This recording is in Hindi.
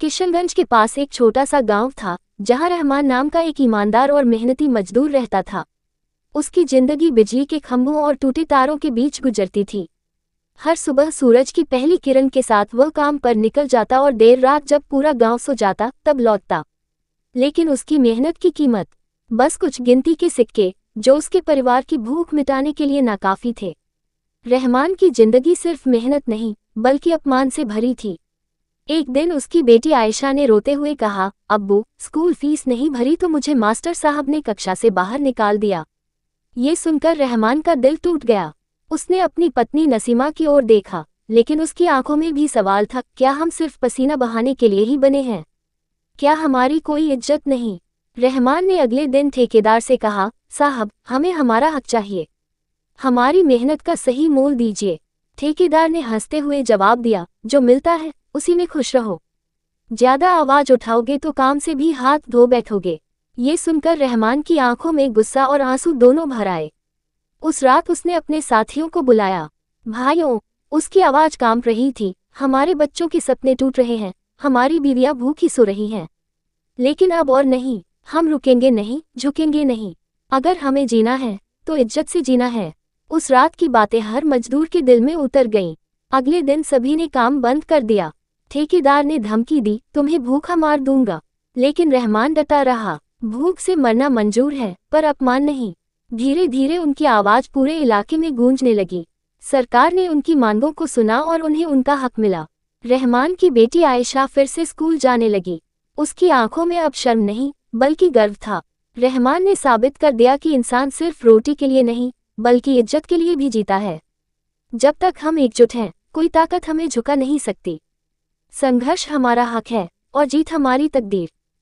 किशनगंज के पास एक छोटा सा गांव था जहां रहमान नाम का एक ईमानदार और मेहनती मजदूर रहता था। उसकी जिंदगी बिजली के खंभों और टूटे तारों के बीच गुजरती थी। हर सुबह सूरज की पहली किरण के साथ वह काम पर निकल जाता और देर रात जब पूरा गांव सो जाता तब लौटता। लेकिन उसकी मेहनत की कीमत बस कुछ गिनती के सिक्के जो उसके परिवार की भूख मिटाने के लिए नाकाफी थे। रहमान की जिंदगी सिर्फ मेहनत नहीं बल्कि अपमान से भरी थी। एक दिन उसकी बेटी आयशा ने रोते हुए कहा, अब्बू, स्कूल फीस नहीं भरी तो मुझे मास्टर साहब ने कक्षा से बाहर निकाल दिया। ये सुनकर रहमान का दिल टूट गया। उसने अपनी पत्नी नसीमा की ओर देखा, लेकिन उसकी आंखों में भी सवाल था, क्या हम सिर्फ पसीना बहाने के लिए ही बने हैं? क्या हमारी कोई इज्जत नहीं? रहमान ने अगले दिन ठेकेदार से कहा, साहब, हमें हमारा हक चाहिए। हमारी मेहनत का सही मोल दीजिए। ठेकेदार ने हंसते हुए जवाब दिया, जो मिलता है उसी में खुश रहो। ज्यादा आवाज उठाओगे तो काम से भी हाथ धो बैठोगे। ये सुनकर रहमान की आंखों में गुस्सा और आंसू दोनों भर आए। उस रात उसने अपने साथियों को बुलाया। भाइयों, उसकी आवाज कांप रही थी, हमारे बच्चों के सपने टूट रहे हैं, हमारी बीवियां भूखी सो रही हैं। लेकिन अब और नहीं, हम रुकेंगे नहीं, झुकेंगे नहीं। अगर हमें जीना है तो इज्जत से जीना है। उस रात की बातें हर मजदूर के दिल में उतर गईं। अगले दिन सभी ने काम बंद कर दिया। ठेकेदार ने धमकी दी, तुम्हें भूखा मार दूंगा। लेकिन रहमान डटा रहा, भूख से मरना मंजूर है पर अपमान नहीं। धीरे धीरे उनकी आवाज पूरे इलाके में गूंजने लगी। सरकार ने उनकी मांगों को सुना और उन्हें उनका हक मिला। रहमान की बेटी आयशा फिर से स्कूल जाने लगी। उसकी आंखों में अब शर्म नहीं बल्कि गर्व था। रहमान ने साबित कर दिया कि इंसान सिर्फ रोटी के लिए नहीं बल्कि इज्जत के लिए भी जीता है। जब तक हम एकजुट हैं, कोई ताकत हमें झुका नहीं सकती। संघर्ष हमारा हक है और जीत हमारी तकदीर।